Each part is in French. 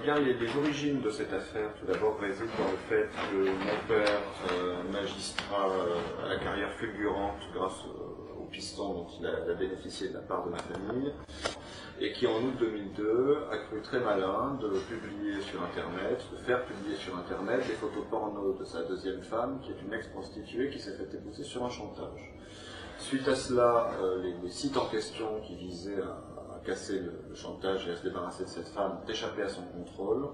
Bien, les origines de cette affaire, tout d'abord, résident dans le fait que mon père, magistrat à la carrière fulgurante grâce au piston dont il a bénéficié de la part de ma famille, et qui en août 2002 a cru très malin de publier sur Internet, de faire publier sur Internet des photos porno de sa deuxième femme, qui est une ex-prostituée qui s'est fait épouser sur un chantage. Suite à cela, les sites en question qui visaient à casser le chantage et à se débarrasser de cette femme ont échappé à son contrôle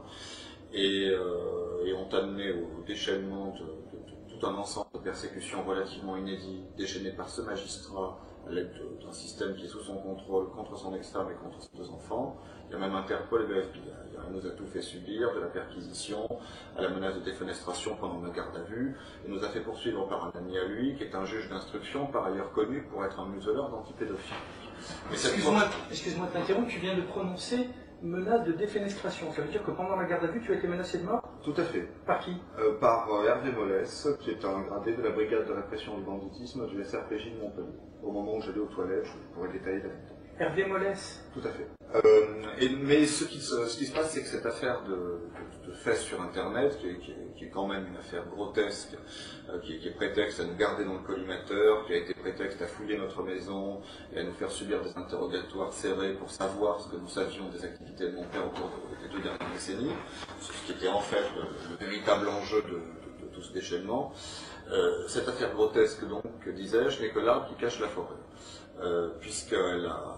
et ont amené au déchaînement de tout un ensemble de persécutions relativement inédites déchaînées par ce magistrat à l'aide d'un système qui est sous son contrôle contre son ex-femme et contre ses deux enfants. Il y a même Interpol et le FBI. Il nous a tout fait subir, de la perquisition à la menace de défenestration pendant la garde à vue, et nous a fait poursuivre par un ami à lui, qui est un juge d'instruction, par ailleurs connu pour être un museleur d'antipédophiles. Excuse-moi de t'interrompre, tu viens de prononcer menace de défenestration. Ça veut dire que pendant la garde à vue, tu as été menacé de mort? Tout à fait. Par qui? Par Hervé Mollès, qui est un gradé de la brigade de répression du banditisme du SRPJ de Montpellier. Au moment où j'allais aux toilettes, je pourrais détailler l'anecdote. Hervé Mollès? Tout à fait. Mais ce qui se passe, c'est que cette affaire de fesses sur Internet, qui est quand même une affaire grotesque, qui est prétexte à nous garder dans le collimateur, qui a été prétexte à fouiller notre maison et à nous faire subir des interrogatoires serrés pour savoir ce que nous savions des activités de mon père au cours des 2 dernières décennies, ce qui était en fait le véritable enjeu de tout ce déchaînement. Cette affaire grotesque, donc, disais-je, n'est que l'arbre qui cache la forêt, puisqu'elle a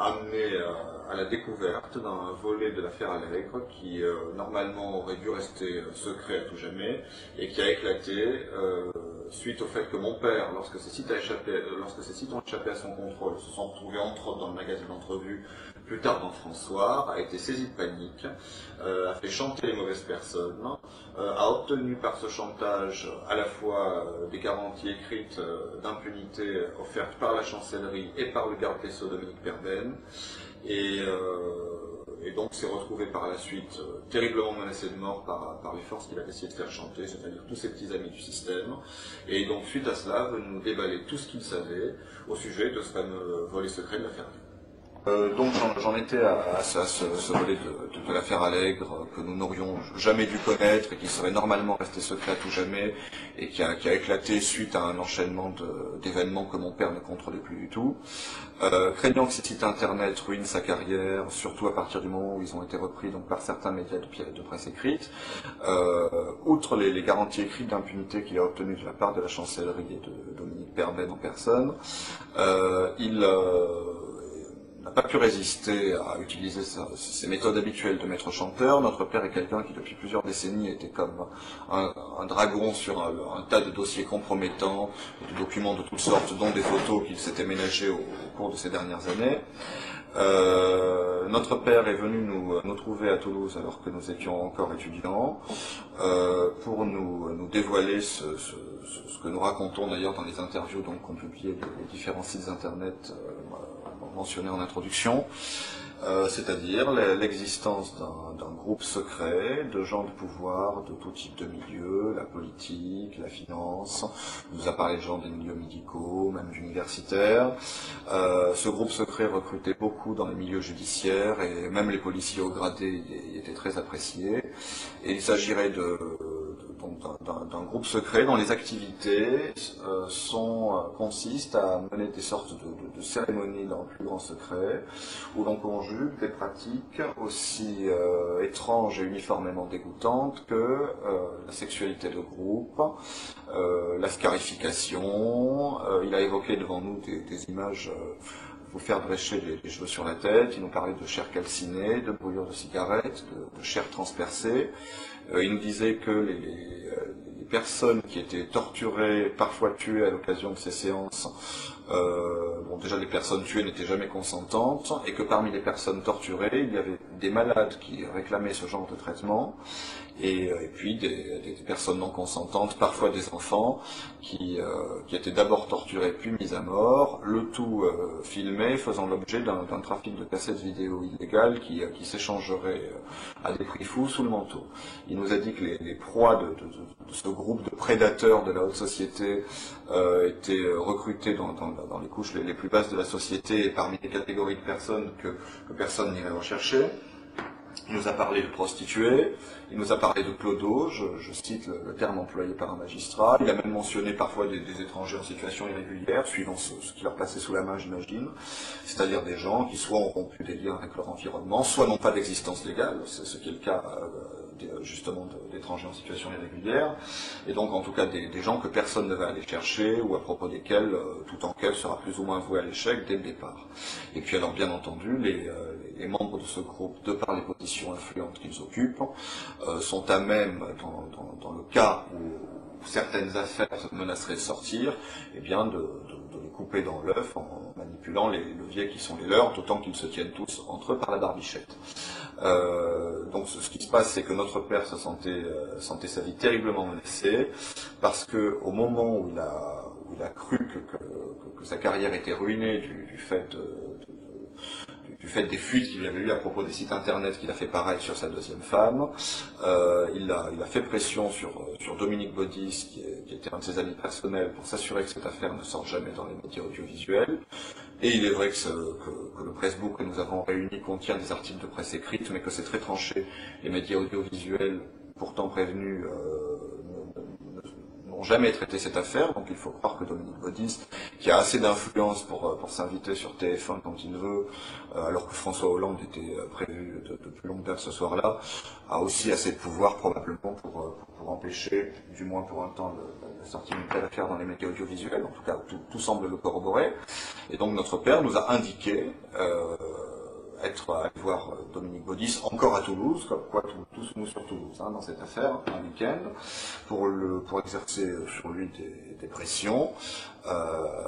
amené à la découverte d'un volet de l'affaire Allègre qui normalement aurait dû rester secret à tout jamais et qui a éclaté suite au fait que mon père, lorsque ces sites ont échappé à son contrôle, se sont retrouvés entre autres dans le magazine d'entrevue plus tard dans François, a été saisi de panique, a fait chanter les mauvaises personnes, a obtenu par ce chantage à la fois des garanties écrites d'impunité offertes par la chancellerie et par le garde des Sceaux Dominique Perben, et donc s'est retrouvé par la suite terriblement menacé de mort par les forces qu'il a essayé de faire chanter, c'est-à-dire tous ses petits amis du système, et donc suite à cela veut nous déballer tout ce qu'il savait au sujet de ce fameux volet secret de l'affaire. Donc j'en étais à ce volet de l'affaire Allègre que nous n'aurions jamais dû connaître et qui serait normalement resté secret à tout jamais et qui a éclaté suite à un enchaînement d'événements que mon père ne contrôlait plus du tout. Craignant que ces sites internet ruinent sa carrière, surtout à partir du moment où ils ont été repris donc, par certains médias de presse écrite, outre les garanties écrites d'impunité qu'il a obtenues de la part de la chancellerie et de Dominique Perben en personne, il n'a pas pu résister à utiliser ses méthodes habituelles de maître chanteur. Notre père est quelqu'un qui, depuis plusieurs décennies, était comme un dragon sur un tas de dossiers compromettants, de documents de toutes sortes, dont des photos qu'il s'était ménagées au cours de ces dernières années. Notre père est venu nous trouver à Toulouse alors que nous étions encore étudiants pour nous dévoiler ce que nous racontons d'ailleurs dans les interviews qu'ont publié les différents sites internet mentionné en introduction, c'est-à-dire l'existence d'un groupe secret de gens de pouvoir de tout type de milieux, la politique, la finance, on nous a parlé de gens des milieux médicaux, même universitaires. Ce groupe secret recrutait beaucoup dans les milieux judiciaires et même les policiers haut gradés étaient très appréciés. Et il s'agirait d'un groupe secret dont les activités consistent à mener des sortes de cérémonies dans le plus grand secret, où l'on conjugue des pratiques aussi étranges et uniformément dégoûtantes que la sexualité de groupe, la scarification. Il a évoqué devant nous des images vous faire drécher les cheveux sur la tête. Il nous parlait de chair calcinée, de brûlures de cigarettes, de chair transpercée. Il nous disait que les personnes qui étaient torturées, parfois tuées à l'occasion de ces séances, déjà les personnes tuées n'étaient jamais consentantes, et que parmi les personnes torturées, il y avait des malades qui réclamaient ce genre de traitement, et puis des personnes non consentantes, parfois des enfants, qui étaient d'abord torturés puis mis à mort, le tout filmé, faisant l'objet d'un trafic de cassettes vidéo illégales qui s'échangerait à des prix fous sous le manteau. Il nous a dit que les proies de ce groupe de prédateurs de la haute société étaient recrutés dans les couches les plus basses de la société et parmi les catégories de personnes que personne n'irait rechercher. Il nous a parlé de prostituées, il nous a parlé de clodos, je cite le terme employé par un magistrat. Il a même mentionné parfois des étrangers en situation irrégulière, suivant ce qui leur passait sous la main, j'imagine. C'est-à-dire des gens qui soit ont rompu des liens avec leur environnement, soit n'ont pas d'existence légale, c'est ce qui est le cas justement d'étrangers en situation irrégulière, et donc en tout cas des gens que personne ne va aller chercher, ou à propos desquels toute enquête sera plus ou moins vouée à l'échec dès le départ. Et puis alors bien entendu, les membres de ce groupe, de par les positions influentes qu'ils occupent, sont à même, dans le cas où certaines affaires menaceraient de sortir, eh bien de les couper dans l'œuf en manipulant les leviers qui sont les leurs, d'autant qu'ils se tiennent tous entre eux par la barbichette. Donc ce qui se passe, c'est que notre père se sentait sa vie terriblement menacée, parce que au moment où il a cru que sa carrière était ruinée du fait des fuites qu'il avait eues à propos des sites internet qu'il a fait paraître sur sa deuxième femme, il a fait pression sur Dominique Baudis, qui était un de ses amis personnels, pour s'assurer que cette affaire ne sorte jamais dans les médias audiovisuels. Et il est vrai que le pressbook que nous avons réuni contient des articles de presse écrite, mais que c'est très tranché. Les médias audiovisuels, pourtant prévenus, n'ont jamais traité cette affaire, donc il faut croire que Dominique Baudis, qui a assez d'influence pour s'inviter sur TF1 quand il veut, alors que François Hollande était prévu de plus longue date ce soir-là, a aussi assez de pouvoir probablement pour empêcher, du moins pour un temps, la sortie d'une telle affaire dans les médias audiovisuels. En tout cas, tout semble le corroborer. Et donc notre père nous a indiqué être allé voir Dominique Baudis, encore à Toulouse, comme quoi tous nous sur Toulouse, dans cette affaire, un week-end, pour exercer sur lui des pressions,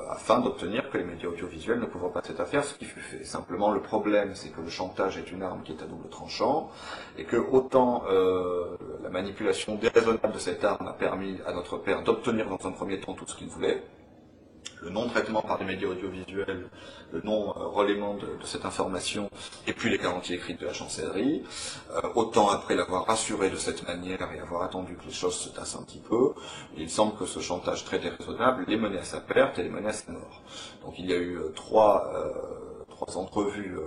afin d'obtenir que les médias audiovisuels ne couvrent pas cette affaire, ce qui fut fait. Simplement, le problème, c'est que le chantage est une arme qui est à double tranchant, et que autant la manipulation déraisonnable de cette arme a permis à notre père d'obtenir dans un premier temps tout ce qu'il voulait, le non-traitement par les médias audiovisuels, le non-relayement de cette information, et puis les garanties écrites de la chancellerie, autant après l'avoir rassuré de cette manière et avoir attendu que les choses se tassent un petit peu, il semble que ce chantage très déraisonnable les menait à sa perte et les menait à sa mort. Donc il y a eu trois entrevues.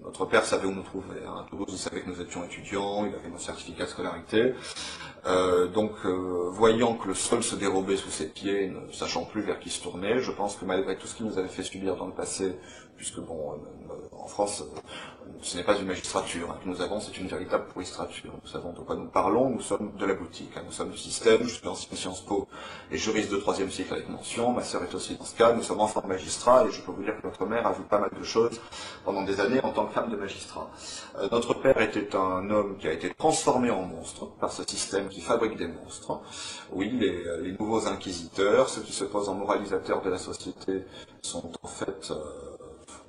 Notre père savait où nous trouver. À Toulouse, il savait que nous étions étudiants, il avait nos certificats de scolarité. Voyant que le sol se dérobait sous ses pieds, ne sachant plus vers qui se tourner, je pense que malgré tout ce qu'il nous avait fait subir dans le passé, puisque en France, ce n'est pas une magistrature que nous avons, c'est une véritable pourristrature. Nous savons de quoi nous parlons, nous sommes de la boutique, nous sommes du système, je suis ancien Sciences Po et juriste de 3e cycle avec mention, ma sœur est aussi dans ce cas, nous sommes enfants de magistrat et je peux vous dire que notre mère a vu pas mal de choses pendant des années en tant que femme de magistrat. Notre père était un homme qui a été transformé en monstre par ce système qui fabrique des monstres. Oui, les nouveaux inquisiteurs, ceux qui se posent en moralisateurs de la société, sont en fait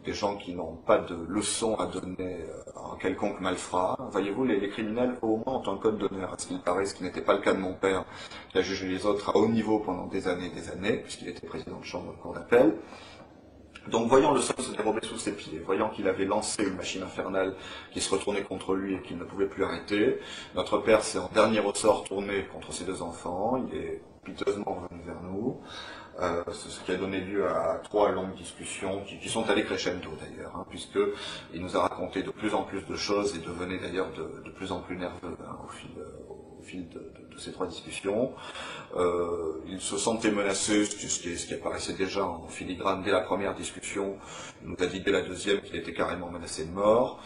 des gens qui n'ont pas de leçons à donner à un quelconque malfrat. Voyez-vous, les criminels, au moins, ont un code d'honneur, à ce qu'il paraît, ce qui n'était pas le cas de mon père, qui a jugé les autres à haut niveau pendant des années, puisqu'il était président de chambre de cour d'appel. Donc, voyant le sol se dérober sous ses pieds, voyant qu'il avait lancé une machine infernale qui se retournait contre lui et qu'il ne pouvait plus arrêter, notre père s'est en dernier ressort tourné contre ses deux enfants, il est piteusement revenu vers nous. C'est ce qui a donné lieu à 3 longues discussions qui sont allées crescendo d'ailleurs, puisqu'il nous a raconté de plus en plus de choses et devenait d'ailleurs de plus en plus nerveux au fil de ces 3 discussions. Il se sentait menacé, ce qui apparaissait déjà en filigrane dès la première discussion. Il nous a dit dès la deuxième qu'il était carrément menacé de mort.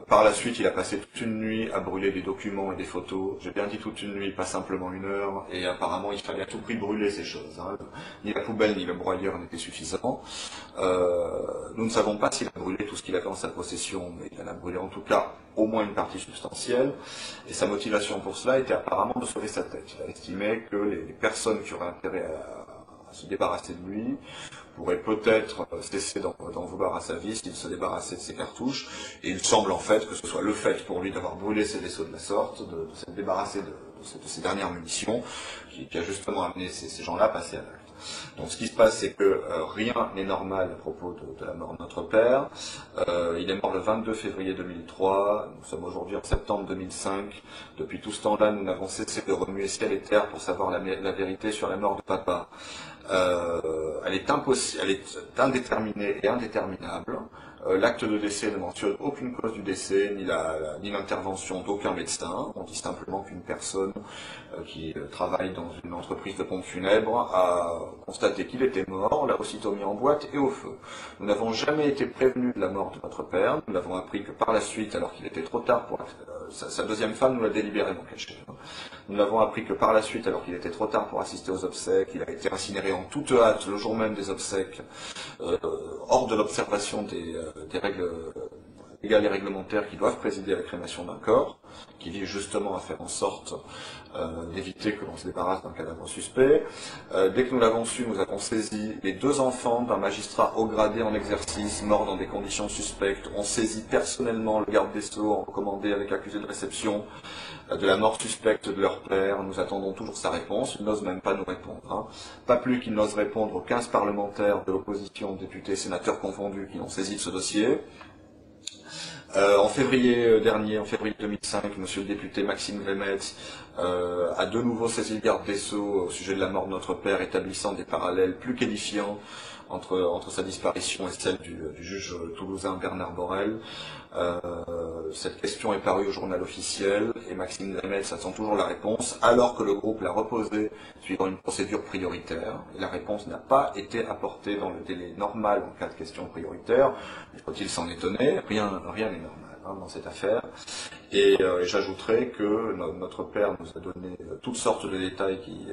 Par la suite, il a passé toute une nuit à brûler des documents et des photos. J'ai bien dit toute une nuit, pas simplement 1 heure. Et apparemment, il fallait à tout prix brûler ces choses. Ni la poubelle ni le broyeur n'étaient suffisants. Nous ne savons pas s'il a brûlé tout ce qu'il avait en sa possession, mais il en a brûlé en tout cas au moins une partie substantielle. Et sa motivation pour cela était apparemment de sauver sa tête. Il a estimé que les personnes qui auraient intérêt à se débarrasser de lui pourrait peut-être cesser d'en vouloir à sa vie s'il se débarrassait de ses cartouches, et il semble en fait que ce soit le fait pour lui d'avoir brûlé ses vaisseaux de la sorte, de s'être débarrassé de ses dernières munitions, qui a justement amené ces gens-là à passer à l'acte. Donc ce qui se passe, c'est que rien n'est normal à propos de la mort de notre père. Il est mort le 22 février 2003, nous sommes aujourd'hui en septembre 2005. Depuis tout ce temps-là, nous n'avons cessé de remuer ciel et terre pour savoir la vérité sur la mort de papa. Elle est indéterminée et indéterminable. L'acte de décès ne mentionne aucune cause du décès, ni l'intervention d'aucun médecin. On dit simplement qu'une personne qui travaille dans une entreprise de pompes funèbres a constaté qu'il était mort, l'a aussitôt mis en boîte et au feu. Nous n'avons jamais été prévenus de la mort de notre père, nous l'avons appris que par la suite, alors qu'il était trop tard pour... Sa deuxième femme nous l'a délibérément caché. Nous l'avons appris que par la suite, alors qu'il était trop tard pour assister aux obsèques, il a été incinéré en toute hâte le jour même des obsèques, hors de l'observation des règles légales et réglementaires qui doivent présider à la crémation d'un corps, qui vise justement à faire en sorte d'éviter que l'on se débarrasse d'un cadavre suspect. Dès que nous l'avons su, nous avons saisi les 2 enfants d'un magistrat haut gradé en exercice, mort dans des conditions suspectes. On saisit personnellement le garde des Sceaux en recommandé avec accusé de réception de la mort suspecte de leur père. Nous attendons toujours sa réponse. Il n'ose même pas nous répondre. Hein. Pas plus qu'il n'ose répondre aux 15 parlementaires de l'opposition, députés, sénateurs confondus, qui l'ont saisi de ce dossier. En février dernier, en février 2005, monsieur le député Maxime Vémetz a de nouveau saisi le garde des Sceaux au sujet de la mort de notre père, établissant des parallèles plus qu'édifiants entre sa disparition et celle du juge toulousain Bernard Borel. Cette question est parue au journal officiel et Maxime Vémetz attend toujours la réponse, alors que le groupe l'a reposée suivant une procédure prioritaire. Et la réponse n'a pas été apportée dans le délai normal en cas de question prioritaire. Faut-il s'en étonner? Rien n'est normal dans cette affaire. Et j'ajouterai que notre père nous a donné toutes sortes de détails qui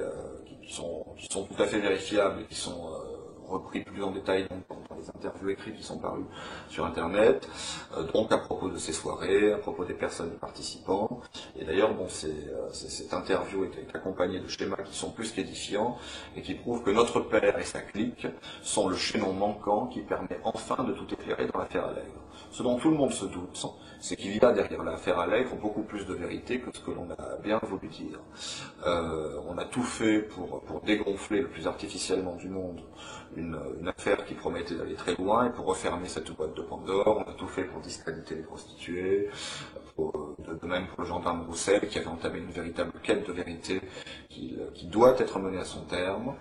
sont tout à fait vérifiables et qui sont repris plus en détail dans les interviews écrites qui sont parues sur Internet, donc à propos de ces soirées, à propos des personnes participants. Et d'ailleurs, bon, cette interview est accompagnée de schémas qui sont plus qu'édifiants et qui prouvent que notre père et sa clique sont le chaînon manquant qui permet enfin de tout éclairer dans l'affaire Allègre. Ce dont tout le monde se doute, c'est qu'il y a derrière l'affaire Allègre beaucoup plus de vérité que ce que l'on a bien voulu dire. On a tout fait pour dégonfler le plus artificiellement du monde une affaire qui promettait d'aller très loin et pour refermer cette boîte de Pandore. On a tout fait pour discréditer les prostituées, de même pour le gendarme Roussel qui avait entamé une véritable quête de vérité qui doit être menée à son terme.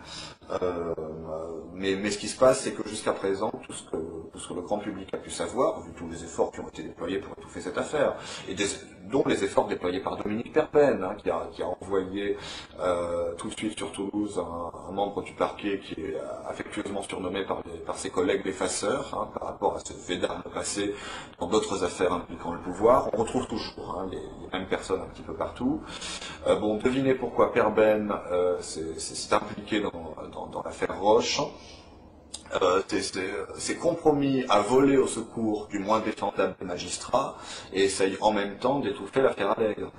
Mais ce qui se passe, c'est que jusqu'à présent, tout ce que le grand public a pu savoir, vu tous les efforts qui ont été déployés pour étouffer cette affaire, et dont les efforts déployés par Dominique Perpen, qui a envoyé tout de suite sur Toulouse un membre du parquet qui est affectueusement surnommé par ses collègues les faceurs, par rapport à ce fait d'armes passé dans d'autres affaires impliquant le pouvoir. On retrouve toujours les mêmes personnes un petit peu partout. Bon, devinez pourquoi Perben s'est impliqué dans l'affaire Roche. C'est compromis à voler au secours du moins défendable des magistrats et essaye en même temps d'étouffer l'affaire Allègre.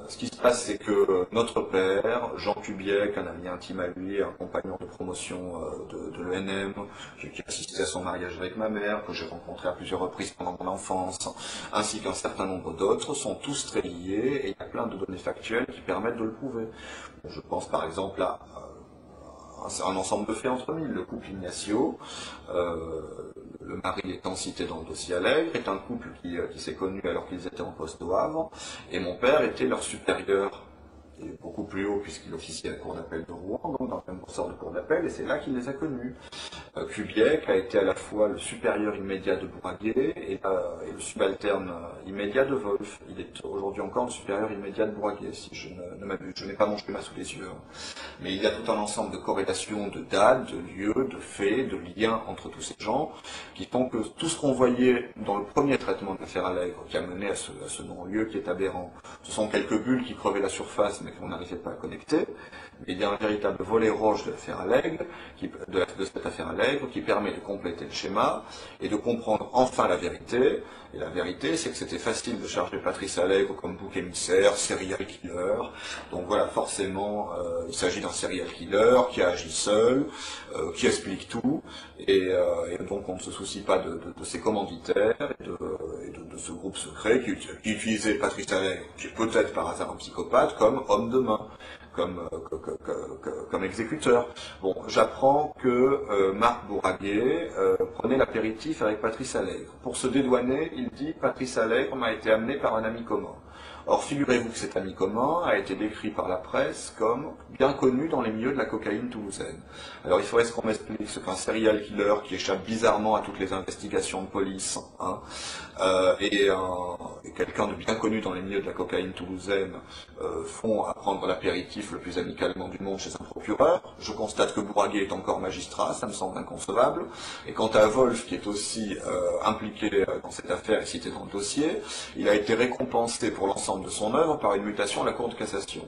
Ce qui se passe, c'est que notre père, Jean Kubiek, un ami intime à lui, un compagnon de promotion de l'ENM, qui assistait à son mariage avec ma mère, que j'ai rencontré à plusieurs reprises pendant mon enfance, ainsi qu'un certain nombre d'autres, sont tous très liés et il y a plein de données factuelles qui permettent de le prouver. Je pense par exemple à un ensemble de faits entre mille. Le couple Ignacio, le mari étant cité dans le dossier Allègre, est un couple qui s'est connu alors qu'ils étaient en poste au Havre, et mon père était leur supérieur, et beaucoup plus haut puisqu'il officiait à la cour d'appel de Rouen, donc dans le même ressort de cour d'appel, et c'est là qu'il les a connus. Kubiek a été à la fois le supérieur immédiat de Bourraguet et le subalterne immédiat de Wolf. Il est aujourd'hui encore le supérieur immédiat de Bourraguet, si je ne m'abuse. Je n'ai pas mon schéma sous les yeux. Mais il y a tout un ensemble de corrélations, de dates, de lieux, de faits, de liens entre tous ces gens, qui font que tout ce qu'on voyait dans le premier traitement de l'affaire Allègre, qui a mené à ce non-lieu qui est aberrant, ce sont quelques bulles qui crevaient la surface, mais qu'on n'arrivait pas à connecter. Mais il y a un véritable volet roche de l'affaire Allègre, de cette affaire Allègre, qui permet de compléter le schéma et de comprendre enfin la vérité. Et la vérité, c'est que c'était facile de charger Patrice Allègre comme bouc émissaire, serial killer. Donc voilà, forcément, il s'agit d'un serial killer qui a agi seul, qui explique tout, et donc on ne se soucie pas de ses commanditaires et de ce groupe secret qui utilisait Patrice Allègre, qui est peut-être par hasard un psychopathe, comme homme de main, comme exécuteur. Bon, j'apprends que Marc Bourraguet prenait l'apéritif avec Patrice Allègre. Pour se dédouaner, il dit « Patrice Allègre m'a été amené par un ami commun ». Or, figurez-vous que cet ami commun a été décrit par la presse comme bien connu dans les milieux de la cocaïne toulousaine. Alors, il faudrait qu'on m'explique ce qu'un serial killer qui échappe bizarrement à toutes les investigations de police, hein, et quelqu'un de bien connu dans les milieux de la cocaïne toulousaine font à prendre l'apéritif le plus amicalement du monde chez un procureur. Je constate que Bourraguet est encore magistrat, ça me semble inconcevable. Et quant à Wolf, qui est aussi impliqué dans cette affaire et cité dans le dossier, il a été récompensé pour l'ensemble de son œuvre par une mutation à la Cour de cassation.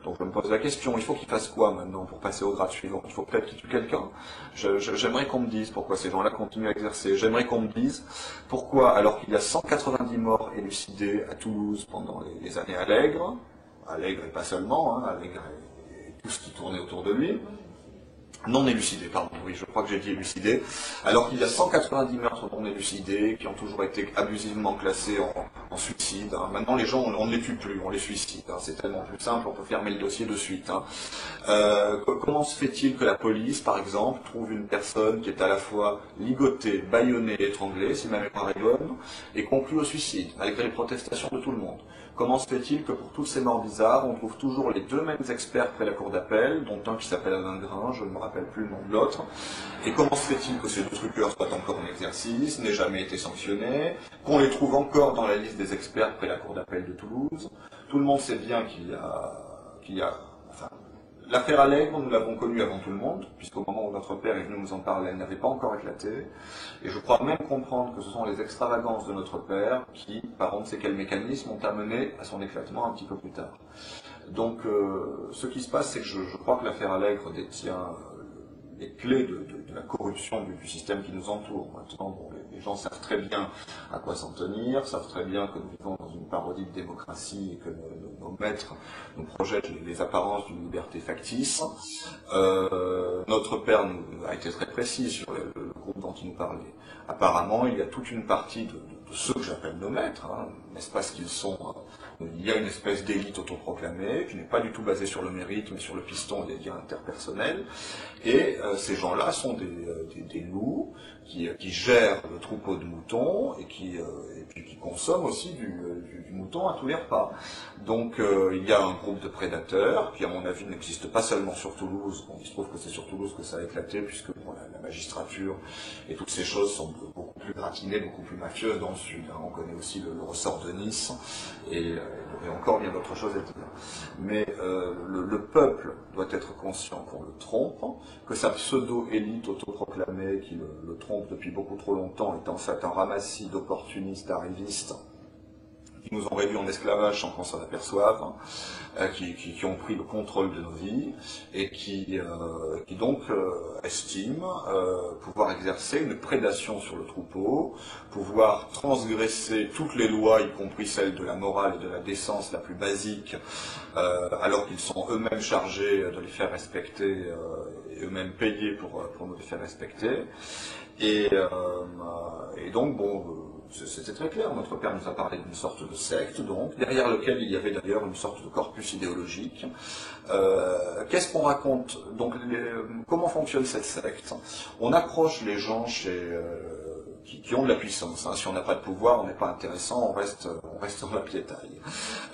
Donc je me pose la question, il faut qu'il fasse quoi maintenant pour passer au grade suivant? Il faut peut-être qu'il tue quelqu'un. J'aimerais qu'on me dise pourquoi ces gens-là continuent à exercer. J'aimerais qu'on me dise pourquoi, alors qu'il y a 190 morts élucidés à Toulouse pendant les années Allègre et pas seulement, hein, Allègre et tout ce qui tournait autour de lui, non élucidés, pardon, oui, je crois que j'ai dit élucidés, alors qu'il y a 190 meurtres non élucidés qui ont toujours été abusivement classés en suicide. Hein. Maintenant, les gens, on ne les tue plus, on les suicide. Hein. C'est tellement plus simple, on peut fermer le dossier de suite. Hein. Comment se fait-il que la police, par exemple, trouve une personne qui est à la fois ligotée, bâillonnée, étranglée, si ma mémoire est bonne, et conclut au suicide, malgré les protestations de tout le monde? Comment se fait-il que pour toutes ces morts bizarres, on trouve toujours les deux mêmes experts près la cour d'appel, dont un qui s'appelle Alain Grain, je ne me rappelle plus le nom de l'autre, et comment se fait-il que ces deux truqueurs soient encore en exercice, n'aient jamais été sanctionnés, qu'on les trouve encore dans la liste des experts près la cour d'appel de Toulouse? Tout le monde sait bien qu'il y a enfin, l'affaire Allègre, nous l'avons connue avant tout le monde, puisqu'au moment où notre père est venu nous en parler, elle n'avait pas encore éclaté. Et je crois même comprendre que ce sont les extravagances de notre père qui, par on ne sait quel mécanisme, ont amené à son éclatement un petit peu plus tard. Donc, ce qui se passe, c'est que je crois que l'affaire Allègre détient les clés de la corruption du système qui nous entoure. Maintenant, bon, les gens savent très bien à quoi s'en tenir, savent très bien que nous vivons dans une parodie de démocratie et que nos maîtres nous projettent les apparences d'une liberté factice. Notre père a été très précis sur le groupe dont il nous parlait. Apparemment, il y a toute une partie de ceux que j'appelle nos maîtres, hein, n'est-ce pas ce qu'ils sont il y a une espèce d'élite autoproclamée qui n'est pas du tout basée sur le mérite, mais sur le piston des liens interpersonnels. Et ces gens-là sont des loups qui gèrent le troupeau de moutons et puis qui consomment aussi du mouton à tous les repas. Donc il y a un groupe de prédateurs qui, à mon avis, n'existe pas seulement sur Toulouse. Bon, il se trouve que c'est sur Toulouse que ça a éclaté, puisque bon, la magistrature et toutes ces choses sont beaucoup plus gratinées, beaucoup plus mafieuses dans le sud. Hein. On connaît aussi le ressort de Nice et encore bien d'autres choses à dire. Mais le peuple doit être conscient qu'on le trompe, que sa pseudo-élite autoproclamée qui le trompe depuis beaucoup trop longtemps est en fait un ramassis d'opportunistes arrivistes qui nous ont réduits en esclavage sans qu'on s'en aperçoive, qui ont pris le contrôle de nos vies et qui donc estiment pouvoir exercer une prédation sur le troupeau, pouvoir transgresser toutes les lois, y compris celles de la morale et de la décence la plus basique, alors qu'ils sont eux-mêmes chargés de les faire respecter et eux-mêmes payés pour nous les faire respecter. Et donc, bon, c'était très clair, notre père nous a parlé d'une sorte de secte, donc, derrière lequel il y avait d'ailleurs une sorte de corpus idéologique. Qu'est-ce qu'on raconte? Donc, comment fonctionne cette secte? On approche les gens qui ont de la puissance. Hein. Si on n'a pas de pouvoir, on n'est pas intéressant, on reste dans la piétaille.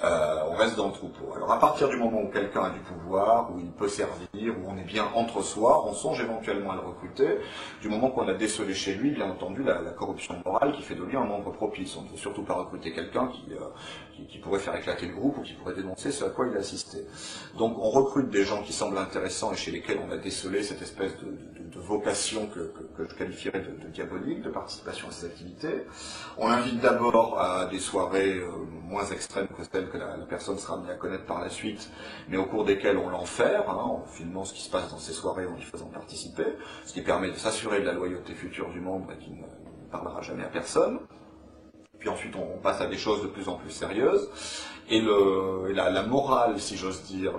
On reste dans le troupeau. Alors à partir du moment où quelqu'un a du pouvoir, où il peut servir, où on est bien entre soi, on songe éventuellement à le recruter. Du moment qu'on a décelé chez lui, bien entendu, la corruption morale qui fait de lui un membre propice. On ne peut surtout pas recruter quelqu'un qui pourrait faire éclater le groupe ou qui pourrait dénoncer ce à quoi il a assisté. Donc on recrute des gens qui semblent intéressants et chez lesquels on a décelé cette espèce de vocation que je qualifierais de diabolique, de participation à ces activités. On l'invite d'abord à des soirées moins extrêmes que celles que la personne sera amenée à connaître par la suite, mais au cours desquelles on l'enferme, hein, en filmant ce qui se passe dans ces soirées, en y faisant participer, ce qui permet de s'assurer de la loyauté future du membre et qui ne parlera jamais à personne. Puis ensuite on passe à des choses de plus en plus sérieuses. Et la morale, si j'ose dire,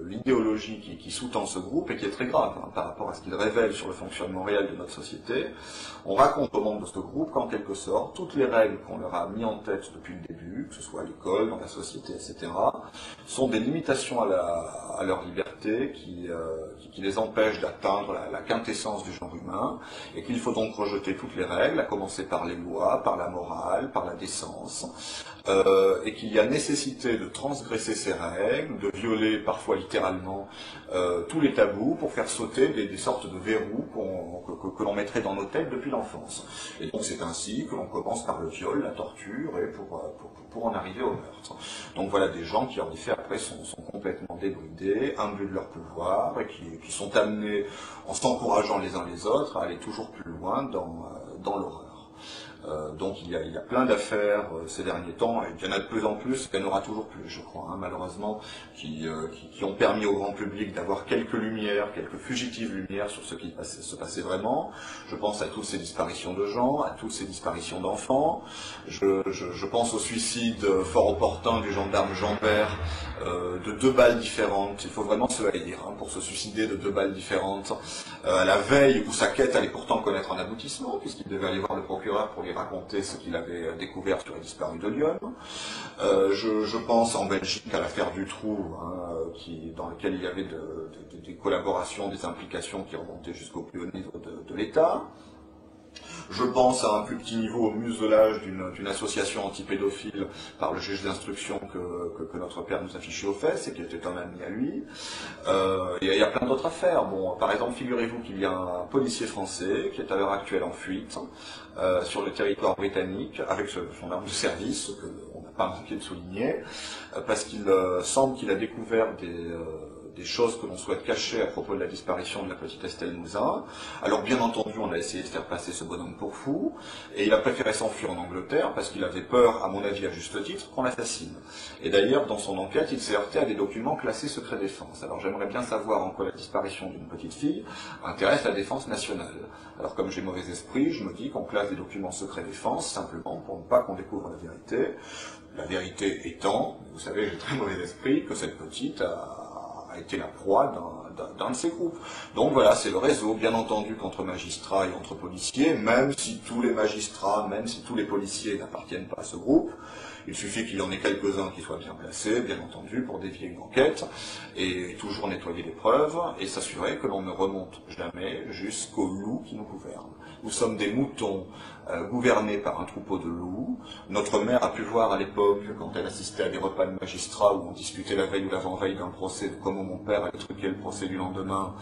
l'idéologie qui sous-tend ce groupe et qui est très grave hein, par rapport à ce qu'il révèle sur le fonctionnement réel de notre société, on raconte aux membres de ce groupe qu'en quelque sorte, toutes les règles qu'on leur a mis en tête depuis le début, que ce soit à l'école, dans la société, etc., sont des limitations à leur liberté liberté qui les empêche d'atteindre la quintessence du genre humain, et qu'il faut donc rejeter toutes les règles, à commencer par les lois, par la morale, par la décence, et qu'il y a nécessité de transgresser ces règles, de violer parfois littéralement tous les tabous pour faire sauter des sortes de verrous que l'on mettrait dans nos têtes depuis l'enfance. Et donc c'est ainsi que l'on commence par le viol, la torture, et pour en arriver au meurtre. Donc voilà des gens qui en effet après sont complètement débridés, imbus de leur pouvoir, et qui sont amenés, en s'encourageant les uns les autres, à aller toujours plus loin dans l'horreur. Donc il y a plein d'affaires ces derniers temps, et il y en a de plus en plus, il y en aura toujours plus, je crois, malheureusement, qui ont permis au grand public d'avoir quelques lumières, quelques fugitives lumières sur ce qui se passait vraiment. Je pense à toutes ces disparitions de gens, à toutes ces disparitions d'enfants. Je pense au suicide fort opportun du gendarme Jean-Bert, de 2 balles différentes. Il faut vraiment se haïr pour se suicider de 2 balles différentes, à la veille où sa quête allait pourtant connaître un aboutissement, puisqu'il devait aller voir le procureur pour lui raconter ce qu'il avait découvert sur les disparus de Lyon. Je pense en Belgique à l'affaire du Trou, dans laquelle il y avait des collaborations, des implications qui remontaient jusqu'au plus haut niveau de l'État. Je pense à un plus petit niveau au muselage d'une association antipédophile par le juge d'instruction que notre père nous affichait aux fesses et qui était un ami à lui. Il y a plein d'autres affaires. Bon, par exemple, figurez-vous qu'il y a un policier français qui est à l'heure actuelle en fuite sur le territoire britannique avec son arme de service, ce qu'on n'a pas manqué de souligner, parce qu'il semble qu'il a découvert des choses que l'on souhaite cacher à propos de la disparition de la petite Estelle Mouzin. Alors bien entendu, on a essayé de faire passer ce bonhomme pour fou, et il a préféré s'enfuir en Angleterre parce qu'il avait peur, à mon avis à juste titre, qu'on l'assassine. Et d'ailleurs, dans son enquête, il s'est heurté à des documents classés secret défense. Alors j'aimerais bien savoir en quoi la disparition d'une petite fille intéresse la défense nationale. Alors comme j'ai mauvais esprit, je me dis qu'on classe des documents secret défense simplement pour ne pas qu'on découvre la vérité. La vérité étant, vous savez, j'ai très mauvais esprit, que cette petite a été la proie d'un de ces groupes. Donc voilà, c'est le réseau, bien entendu, qu'entre magistrats et entre policiers, même si tous les magistrats, même si tous les policiers n'appartiennent pas à ce groupe, il suffit qu'il y en ait quelques-uns qui soient bien placés, bien entendu, pour dévier une enquête, et toujours nettoyer les preuves, et s'assurer que l'on ne remonte jamais jusqu'au loup qui nous gouverne. Nous sommes des moutons gouvernés par un troupeau de loups. Notre mère a pu voir à l'époque, quand elle assistait à des repas de magistrats où on discutait la veille ou l'avant-veille d'un procès, de comment mon père allait truquer le procès du lendemain,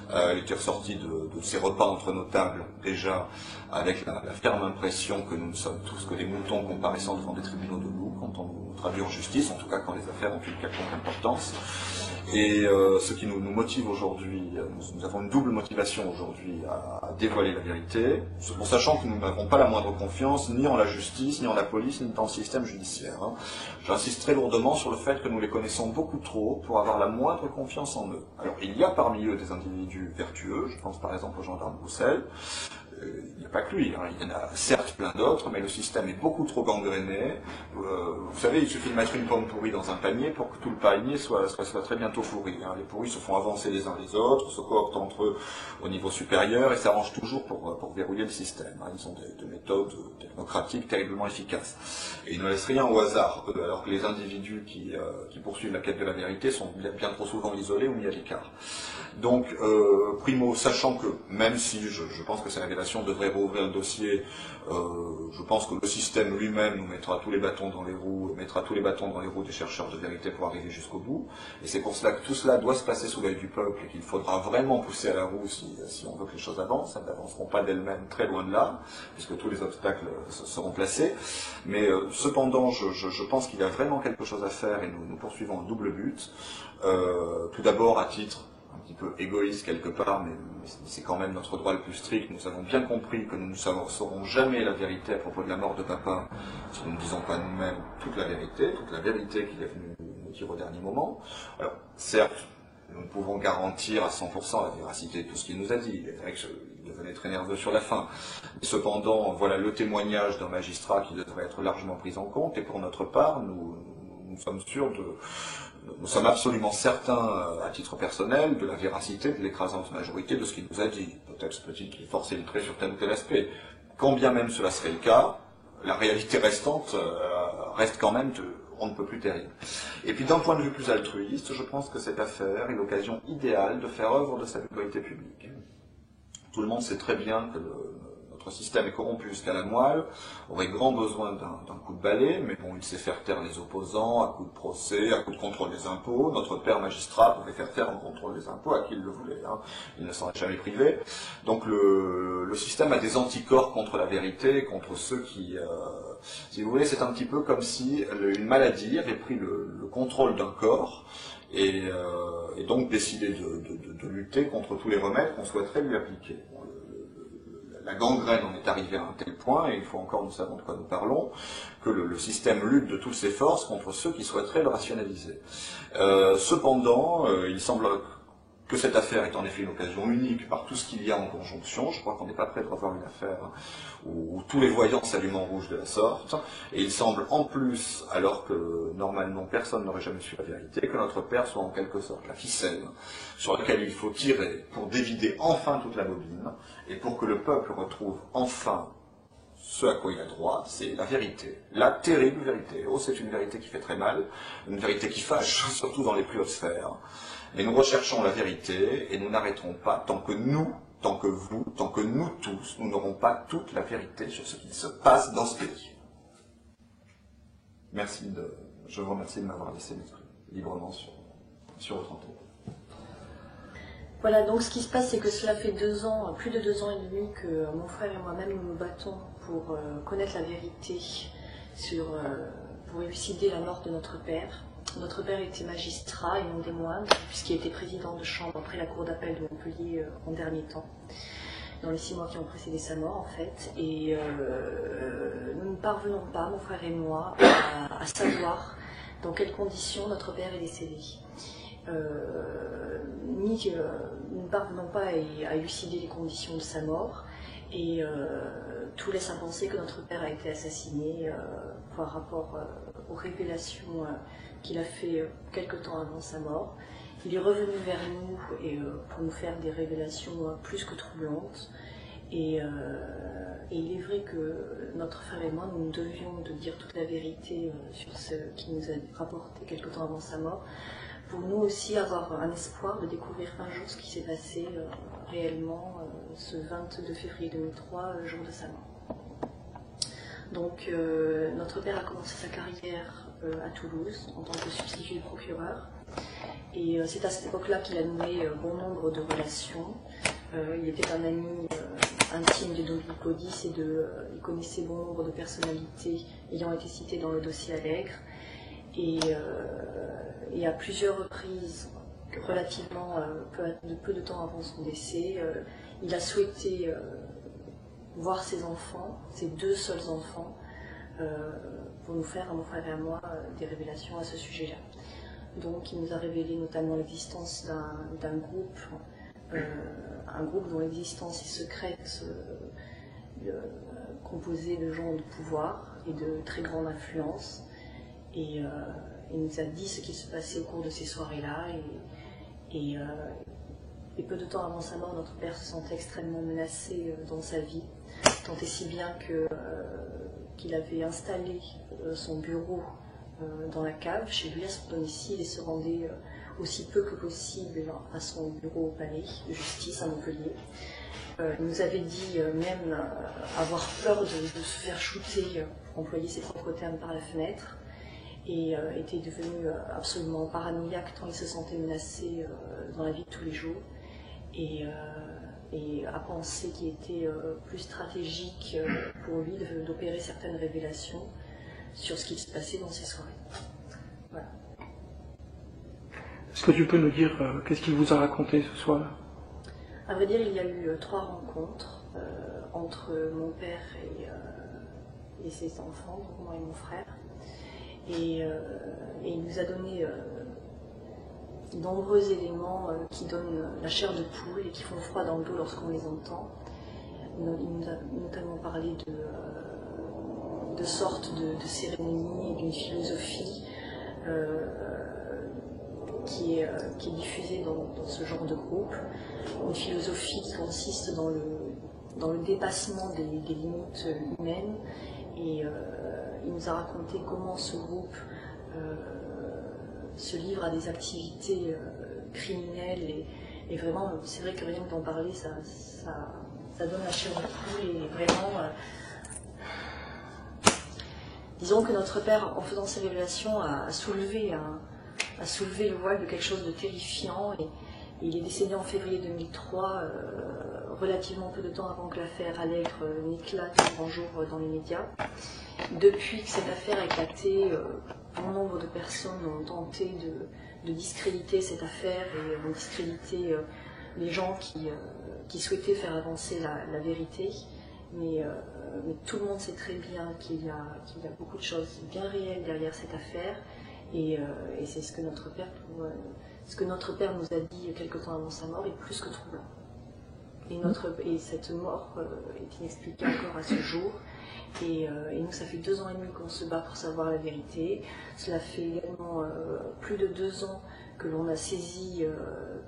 elle était ressortie de ces repas entre nos tables, déjà, avec la ferme impression que nous ne sommes tous que des moutons comparaissant devant des tribunaux de loups quand on nous traduit en justice, en tout cas quand les affaires ont une quelconque importance. Et ce qui nous motive aujourd'hui, nous avons une double motivation aujourd'hui à dévoiler la vérité, en sachant que nous n'avons pas la moindre confiance ni en la justice, ni en la police, ni dans le système judiciaire. J'insiste très lourdement sur le fait que nous les connaissons beaucoup trop pour avoir la moindre confiance en eux. Alors il y a parmi eux des individus vertueux, je pense par exemple au gendarme Roussel. Il n'y a pas que lui, il y en a certes plein d'autres, mais le système est beaucoup trop gangréné. Vous savez, il suffit de mettre une pomme pourrie dans un panier pour que tout le panier soit très bientôt pourri. Les pourris se font avancer les uns les autres, se cooptent entre eux au niveau supérieur et s'arrangent toujours pour verrouiller le système. Ils ont des méthodes technocratiques terriblement efficaces. Et ils ne laissent rien au hasard, alors que les individus qui poursuivent la quête de la vérité sont bien trop souvent isolés ou mis à l'écart. Donc, primo, sachant que, même si je pense que ces révélations devraient rouvrir le dossier, je pense que le système lui-même nous mettra tous les bâtons dans les roues, des chercheurs de vérité pour arriver jusqu'au bout. Et c'est pour cela que tout cela doit se passer sous l'œil du peuple et qu'il faudra vraiment pousser à la roue si on veut que les choses avancent. Elles n'avanceront pas d'elles-mêmes très loin de là, puisque tous les obstacles seront placés. Mais cependant, je pense qu'il y a vraiment quelque chose à faire et nous poursuivons un double but. Tout d'abord, à titre un petit peu égoïste quelque part, mais c'est quand même notre droit le plus strict. Nous avons bien compris que nous ne saurons jamais la vérité à propos de la mort de papa si nous ne disons pas nous-mêmes toute la vérité qu'il est venu nous dire au dernier moment. Alors, certes, nous ne pouvons garantir à 100% la véracité de tout ce qu'il nous a dit. Il est vrai qu'il devenait très nerveux sur la fin. Mais cependant, voilà le témoignage d'un magistrat qui devrait être largement pris en compte, et pour notre part, nous sommes sûrs nous sommes absolument certains, à titre personnel, de la véracité de l'écrasante majorité de ce qu'il nous a dit. Peut-être peut-il qu'il forçait le trait sur tel ou tel aspect. Quand bien même cela serait le cas, la réalité restante reste quand même on ne peut plus terrible. Et puis d'un point de vue plus altruiste, je pense que cette affaire est l'occasion idéale de faire œuvre de salubrité publique. Tout le monde sait très bien que notre système est corrompu jusqu'à la moelle, aurait grand besoin d'un coup de balai, mais bon, il sait faire taire les opposants, à coup de procès, à coup de contrôle des impôts. Notre père magistrat pouvait faire taire un contrôle des impôts à qui il le voulait, hein. Il ne s'en est jamais privé. Donc le système a des anticorps contre la vérité, contre ceux qui... si vous voulez, c'est un petit peu comme si une maladie avait pris le contrôle d'un corps, et donc décidé de lutter contre tous les remèdes qu'on souhaiterait lui appliquer. Bon, la gangrène en est arrivée à un tel point, et une fois encore nous savons de quoi nous parlons, que le système lutte de toutes ses forces contre ceux qui souhaiteraient le rationaliser. Cependant, il semble que cette affaire est en effet une occasion unique par tout ce qu'il y a en conjonction. Je crois qu'on n'est pas prêt de revoir une affaire où tous les voyants s'allument en rouge de la sorte. Et il semble en plus, alors que normalement personne n'aurait jamais su la vérité, que notre père soit en quelque sorte la ficelle sur laquelle il faut tirer pour dévider enfin toute la bobine et pour que le peuple retrouve enfin ce à quoi il a droit, c'est la vérité. La terrible vérité. Oh, c'est une vérité qui fait très mal, une vérité qui fâche, surtout dans les plus hautes sphères. Et nous recherchons la vérité, et nous n'arrêterons pas tant que nous, tant que vous, tant que nous tous, nous n'aurons pas toute la vérité sur ce qui se passe dans ce pays. Je vous remercie de m'avoir laissé m'exprimer librement sur votre antenne. Voilà, donc ce qui se passe, c'est que cela fait 2 ans, plus de 2 ans et demi, que mon frère et moi-même nous nous battons pour connaître la vérité pour élucider la mort de notre père. Notre père était magistrat et non des moindres, puisqu'il était président de chambre après la cour d'appel de Montpellier en dernier temps, dans les 6 mois qui ont précédé sa mort en fait. Et nous ne parvenons pas, mon frère et moi, à savoir dans quelles conditions notre père est décédé. Nous ne parvenons pas à élucider les conditions de sa mort, et tout laisse à penser que notre père a été assassiné par rapport aux révélations qu'il a fait quelque temps avant sa mort. Il est revenu vers nous pour nous faire des révélations plus que troublantes, et il est vrai que notre frère et moi, nous devions de dire toute la vérité sur ce qui nous a rapporté quelque temps avant sa mort, pour nous aussi avoir un espoir de découvrir un jour ce qui s'est passé réellement ce 22 février 2003, jour de sa mort. Donc notre père a commencé sa carrière à Toulouse en tant que substitut du procureur, et c'est à cette époque-là qu'il a noué bon nombre de relations. Il était un ami intime de Don Codis, et il connaissait bon nombre de personnalités ayant été citées dans le dossier Allègre. Et à plusieurs reprises, relativement peu de temps avant son décès, il a souhaité voir ses enfants, ses 2 seuls enfants, pour nous faire, à mon frère et à moi, des révélations à ce sujet-là. Donc il nous a révélé notamment l'existence d'un groupe, un groupe dont l'existence est secrète, composé de gens de pouvoir et de très grande influence. Et il nous a dit ce qui se passait au cours de ces soirées-là, et peu de temps avant sa mort, notre père se sentait extrêmement menacé dans sa vie, tant et si bien qu'il avait installé son bureau dans la cave, chez lui à son domicile, et se rendait aussi peu que possible à son bureau au palais de justice à Montpellier. Il nous avait dit même avoir peur de se faire shooter, pour employer ses propres termes, par la fenêtre, et était devenu absolument paranoïaque tant il se sentait menacé dans la vie de tous les jours, et a pensé qu'il était plus stratégique pour lui d'opérer certaines révélations sur ce qui se passait dans ces soirées. Voilà. Est-ce que tu peux nous dire qu'est-ce qu'il vous a raconté ce soir-là? À vrai dire, il y a eu 3 rencontres entre mon père et ses enfants, donc moi et mon frère. Et il nous a donné de nombreux éléments qui donnent la chair de poule et qui font froid dans le dos lorsqu'on les entend. Il nous a notamment parlé de sortes de cérémonies et d'une philosophie qui est diffusée dans ce genre de groupe. Une philosophie qui consiste dans le dépassement des limites humaines, et il nous a raconté comment ce groupe se livrent à des activités criminelles et vraiment, c'est vrai que rien que d'en parler, ça donne la chair de poule et vraiment... disons que notre père, en faisant ces révélations, a soulevé le voile de quelque chose de terrifiant et il est décédé en février 2003, relativement peu de temps avant que l'affaire Allègre n'éclate au grand jour dans les médias. Depuis que cette affaire a éclaté, bon nombre de personnes ont tenté de discréditer cette affaire et ont discrédité les gens qui souhaitaient faire avancer la vérité. Mais tout le monde sait très bien qu'il y a beaucoup de choses bien réelles derrière cette affaire et c'est ce que notre père nous a dit quelque temps avant sa mort est plus que troublant. Et cette mort est inexpliquée encore à ce jour. Et nous, ça fait 2 ans et demi qu'on se bat pour savoir la vérité. Cela fait également plus de 2 ans que l'on a saisi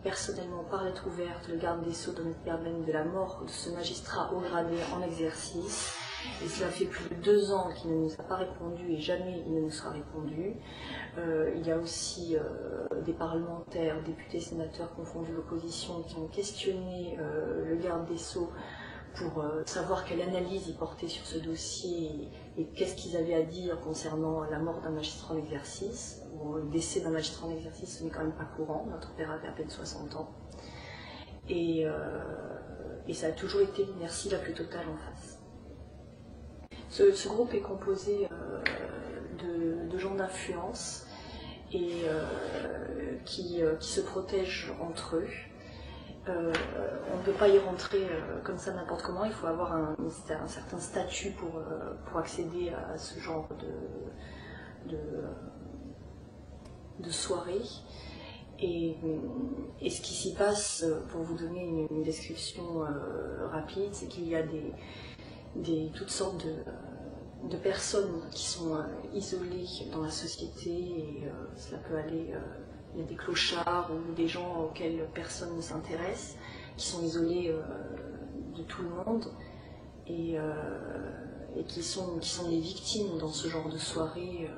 personnellement par lettre ouverte le garde des Sceaux Dominique Perben de la mort de ce magistrat haut gradé en exercice. Et cela fait plus de 2 ans qu'il ne nous a pas répondu et jamais il ne nous sera répondu. Il y a aussi des parlementaires, députés, sénateurs confondus d'opposition qui ont questionné le garde des Sceaux pour savoir quelle analyse ils portaient sur ce dossier et qu'est-ce qu'ils avaient à dire concernant la mort d'un magistrat en exercice. Bon, le décès d'un magistrat en exercice, ce n'est quand même pas courant. Notre père avait à peine 60 ans. Et ça a toujours été l'inertie la plus totale en face. Ce groupe est composé de gens d'influence et qui se protègent entre eux. On ne peut pas y rentrer comme ça n'importe comment, il faut avoir un certain statut pour accéder à ce genre de soirée. Et ce qui s'y passe, pour vous donner une description rapide, c'est qu'il y a toutes sortes de personnes qui sont isolées dans la société et cela peut aller... il y a des clochards ou des gens auxquels personne ne s'intéresse, qui sont isolés de tout le monde et qui sont des victimes dans ce genre de soirée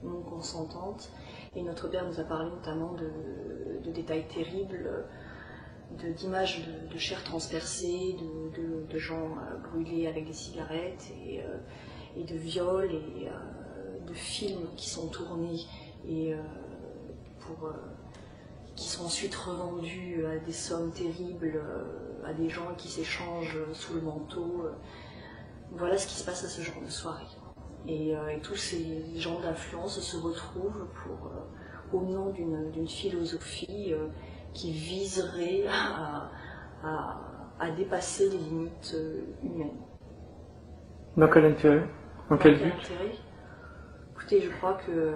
non consentantes. Et notre père nous a parlé notamment de détails terribles, d'images de chair transpercée, de gens brûlés avec des cigarettes et de viols et de films qui sont tournés et qui sont ensuite revendus à des sommes terribles, à des gens qui s'échangent sous le manteau. Voilà ce qui se passe à ce genre de soirée. Et tous ces gens d'influence se retrouvent au nom d'une philosophie qui viserait à dépasser les limites humaines. Dans quel intérêt? Dans quel but? Écoutez, je crois que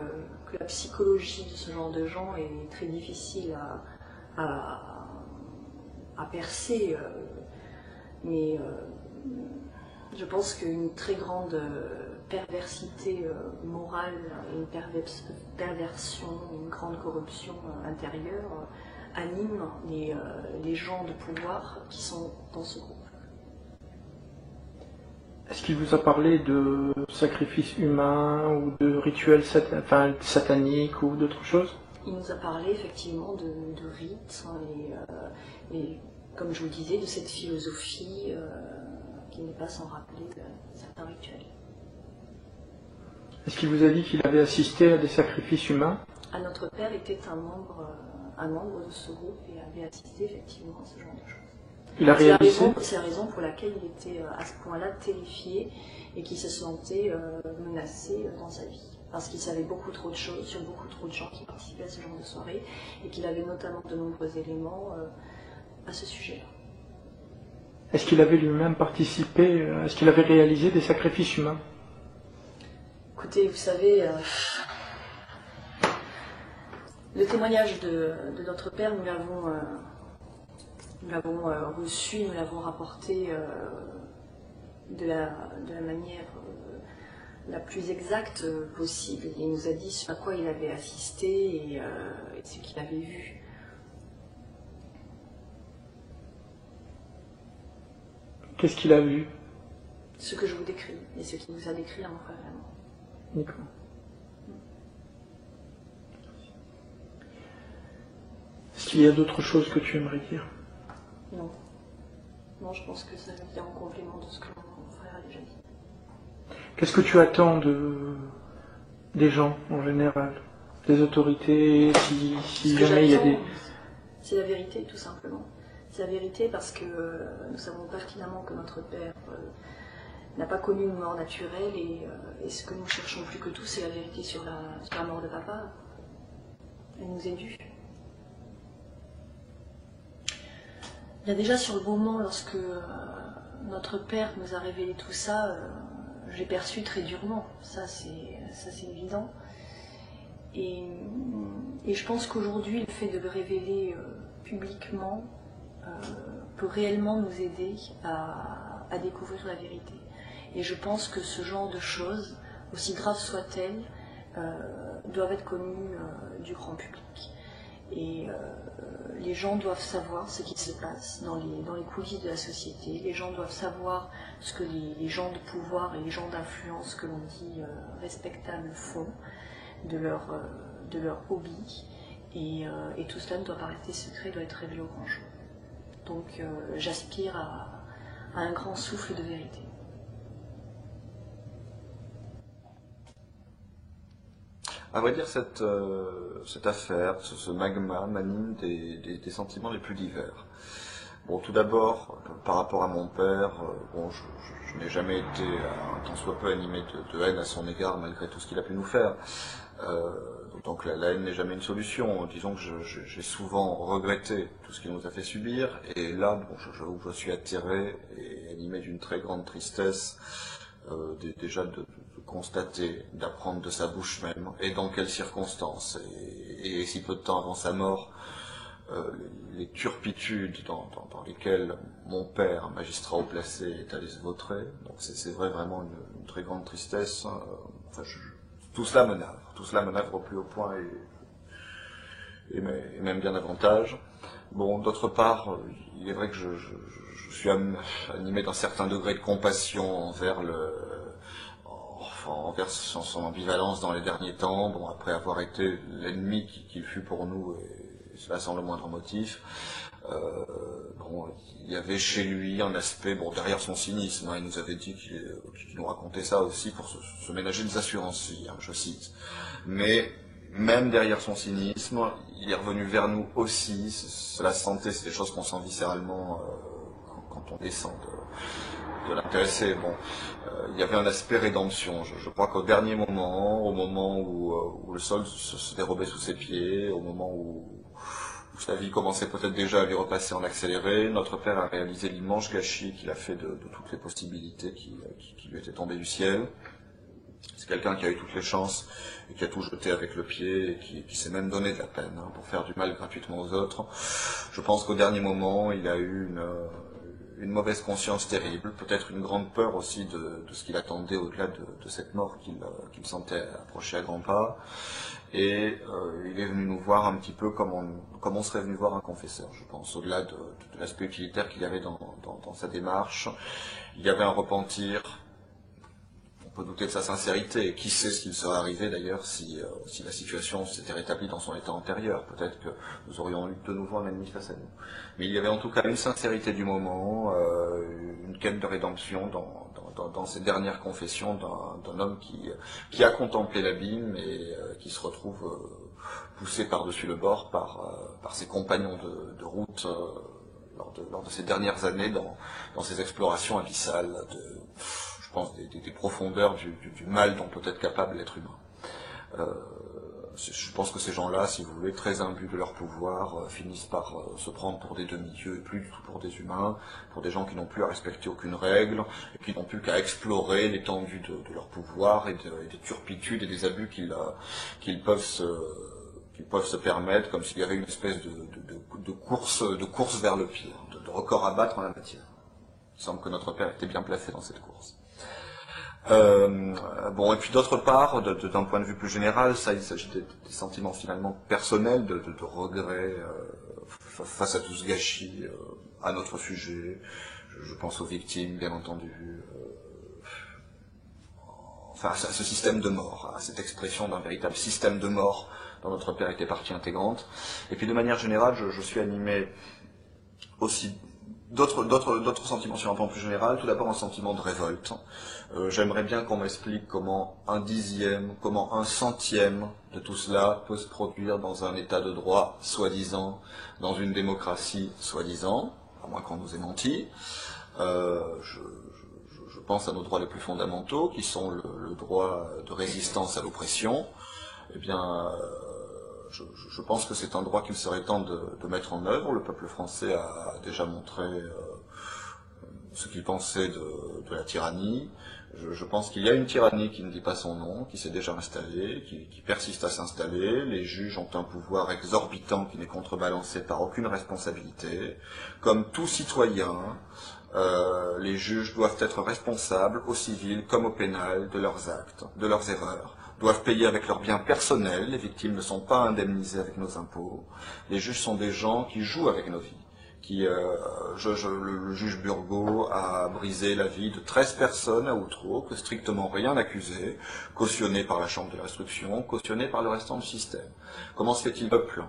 la psychologie de ce genre de gens est très difficile à percer, mais je pense qu'une très grande perversité morale, une perversion, une grande corruption intérieure anime les gens de pouvoir qui sont dans ce groupe. Est-ce qu'il vous a parlé de sacrifices humains ou de rituels sataniques ou d'autres choses? Il nous a parlé effectivement de rites et comme je vous disais, de cette philosophie qui n'est pas sans rappeler certains rituels. Est-ce qu'il vous a dit qu'il avait assisté à des sacrifices humains? Notre père était un membre de ce groupe et avait assisté effectivement à ce genre de choses. Il a réalisé. C'est la raison pour laquelle il était à ce point-là terrifié et qu'il se sentait menacé dans sa vie. Parce qu'il savait beaucoup trop de choses sur beaucoup trop de gens qui participaient à ce genre de soirée et qu'il avait notamment de nombreux éléments à ce sujet-là. Est-ce qu'il avait lui-même participé, est-ce qu'il avait réalisé des sacrifices humains? Écoutez, vous savez, le témoignage de notre père, nous l'avons reçu, nous l'avons rapporté de la manière la plus exacte possible. Il nous a dit ce à quoi il avait assisté et ce qu'il avait vu. Qu'est-ce qu'il a vu? Ce que je vous décris et ce qu'il nous a décrit en frère et moi. D'accord. Est-ce qu'il y a d'autres choses que tu aimerais dire? Non. Non, je pense que ça vient en complément de ce que mon frère a déjà dit. Qu'est-ce que tu attends des gens en général, des autorités, si jamais il y a des... C'est la vérité, tout simplement. C'est la vérité parce que nous savons pertinemment que notre père n'a pas connu une mort naturelle et ce que nous cherchons plus que tout, c'est la vérité sur la mort de papa. Elle nous est due. Il y a déjà sur le moment, lorsque notre père nous a révélé tout ça, j'ai perçu très durement. Ça c'est évident. Et je pense qu'aujourd'hui, le fait de le révéler publiquement peut réellement nous aider à découvrir la vérité. Et je pense que ce genre de choses, aussi graves soient-elles, doivent être connues du grand public. Et les gens doivent savoir ce qui se passe dans les coulisses de la société. Les gens doivent savoir ce que les gens de pouvoir et les gens d'influence que l'on dit respectables font de leur hobby. Et tout cela ne doit pas rester secret, doit être révélé au grand jour. Donc j'aspire à un grand souffle de vérité. À vrai dire, cette affaire, ce magma m'anime des sentiments les plus divers. Bon, tout d'abord, par rapport à mon père, bon, je n'ai jamais été un tant soit peu animé de haine à son égard, malgré tout ce qu'il a pu nous faire. Donc la haine n'est jamais une solution. Disons que j'ai souvent regretté tout ce qu'il nous a fait subir, et là, bon, j'avoue que je suis attiré et animé d'une très grande tristesse, déjà de constater, d'apprendre de sa bouche même, et dans quelles circonstances, et si peu de temps avant sa mort, les turpitudes dans lesquelles mon père, magistrat haut placé, est allé se vautrer. Donc c'est vrai, vraiment une très grande tristesse. Enfin, tout cela me navre au plus haut point, et même bien davantage. Bon, d'autre part, il est vrai que je suis animé d'un certain degré de compassion envers son ambivalence dans les derniers temps, bon, après avoir été l'ennemi qu'il fut pour nous, et cela sans le moindre motif. Bon, il y avait chez lui un aspect, bon, derrière son cynisme, il nous avait dit qu'il nous racontait ça aussi pour se ménager des assurances, je cite. Mais même derrière son cynisme, il est revenu vers nous aussi. Cela se sentait, c'est des choses qu'on sent viscéralement quand on descend de l'intéressé. Bon, il y avait un aspect rédemption. Je crois qu'au dernier moment, au moment où le sol se dérobait sous ses pieds, au moment où sa vie commençait peut-être déjà à lui repasser en accéléré, notre père a réalisé l'immense gâchis qu'il a fait de toutes les possibilités qui lui étaient tombées du ciel. C'est quelqu'un qui a eu toutes les chances et qui a tout jeté avec le pied et qui s'est même donné de la peine pour faire du mal gratuitement aux autres. Je pense qu'au dernier moment, il a eu une mauvaise conscience terrible, peut-être une grande peur aussi de ce qu'il attendait au-delà de cette mort qu'il sentait approcher à grands pas. Et il est venu nous voir un petit peu comme on serait venu voir un confesseur, je pense, au-delà de l'aspect utilitaire qu'il y avait dans sa démarche. Il y avait un repentir. On peut douter de sa sincérité, et qui sait ce qu'il serait arrivé d'ailleurs si la situation s'était rétablie dans son état antérieur. Peut-être que nous aurions eu de nouveau un ennemi face à nous. Mais il y avait en tout cas une sincérité du moment, une quête de rédemption dans ces dernières confessions d'un homme qui a contemplé l'abîme et qui se retrouve poussé par-dessus le bord par ses compagnons de route lors de ces dernières années dans ces explorations abyssales je pense, des profondeurs du mal dont peut être capable l'être humain. Je pense que ces gens-là, si vous voulez, très imbus de leur pouvoir, finissent par se prendre pour des demi-dieux et plus du tout pour des humains, pour des gens qui n'ont plus à respecter aucune règle, et qui n'ont plus qu'à explorer l'étendue de leur pouvoir et des turpitudes et des abus qu'ils peuvent se permettre, comme s'il y avait une espèce de course vers le pire, de record à battre en la matière. Il semble que notre père était bien placé dans cette course. Bon, et puis d'autre part, d'un point de vue plus général, il s'agit des sentiments finalement personnels, de regrets face à tout ce gâchis, à notre sujet. Je pense aux victimes, bien entendu. Enfin, à ce système de mort, à cette expression d'un véritable système de mort dont notre père était partie intégrante. Et puis de manière générale, je suis animé aussi d'autres sentiments sur un plan plus général. Tout d'abord un sentiment de révolte. J'aimerais bien qu'on m'explique comment un dixième, comment un centième de tout cela peut se produire dans un état de droit, soi-disant, dans une démocratie, soi-disant, à moins qu'on nous ait menti. Je pense à nos droits les plus fondamentaux, qui sont le droit de résistance à l'oppression. Eh bien, je pense que c'est un droit qu'il serait temps de mettre en œuvre. Le peuple français a déjà montré ce qu'il pensait de la tyrannie. Je pense qu'il y a une tyrannie qui ne dit pas son nom, qui s'est déjà installée, qui persiste à s'installer. Les juges ont un pouvoir exorbitant qui n'est contrebalancé par aucune responsabilité. Comme tout citoyen, les juges doivent être responsables, au civil comme au pénal, de leurs actes, de leurs erreurs, doivent payer avec leurs biens personnels, les victimes ne sont pas indemnisées avec nos impôts, les juges sont des gens qui jouent avec nos vies. Le juge Burgot a brisé la vie de 13 personnes à Outreau, que strictement rien accusé, cautionné par la Chambre de l'instruction, cautionné par le restant du système. Comment se fait-il peuple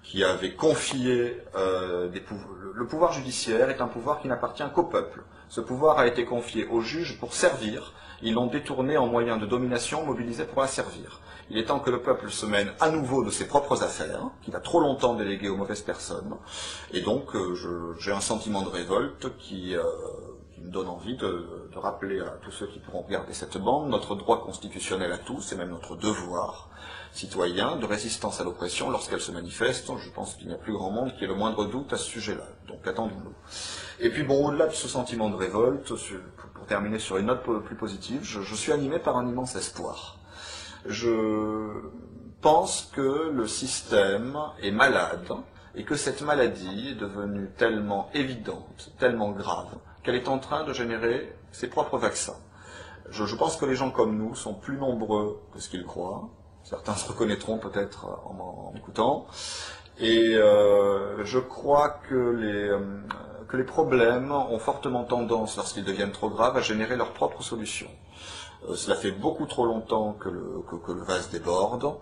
qui avait confié le pouvoir judiciaire est un pouvoir qui n'appartient qu'au peuple. Ce pouvoir a été confié aux juges pour servir. Ils l'ont détourné en moyen de domination mobilisé pour asservir. Il est temps que le peuple se mène à nouveau de ses propres affaires, qu'il a trop longtemps déléguées aux mauvaises personnes. Et donc, j'ai un sentiment de révolte qui me donne envie de rappeler à tous ceux qui pourront regarder cette bande notre droit constitutionnel à tous, et même notre devoir citoyen de résistance à l'oppression lorsqu'elle se manifeste. Je pense qu'il n'y a plus grand monde qui ait le moindre doute à ce sujet-là. Donc attendons-nous. Et puis bon, au-delà de ce sentiment de révolte, pour terminer sur une note plus positive, je suis animé par un immense espoir. Je pense que le système est malade et que cette maladie est devenue tellement évidente, tellement grave, qu'elle est en train de générer ses propres vaccins. Je pense que les gens comme nous sont plus nombreux que ce qu'ils croient. Certains se reconnaîtront peut-être en m'écoutant. Et je crois que les problèmes ont fortement tendance, lorsqu'ils deviennent trop graves, à générer leurs propres solutions. Cela fait beaucoup trop longtemps que le vase déborde,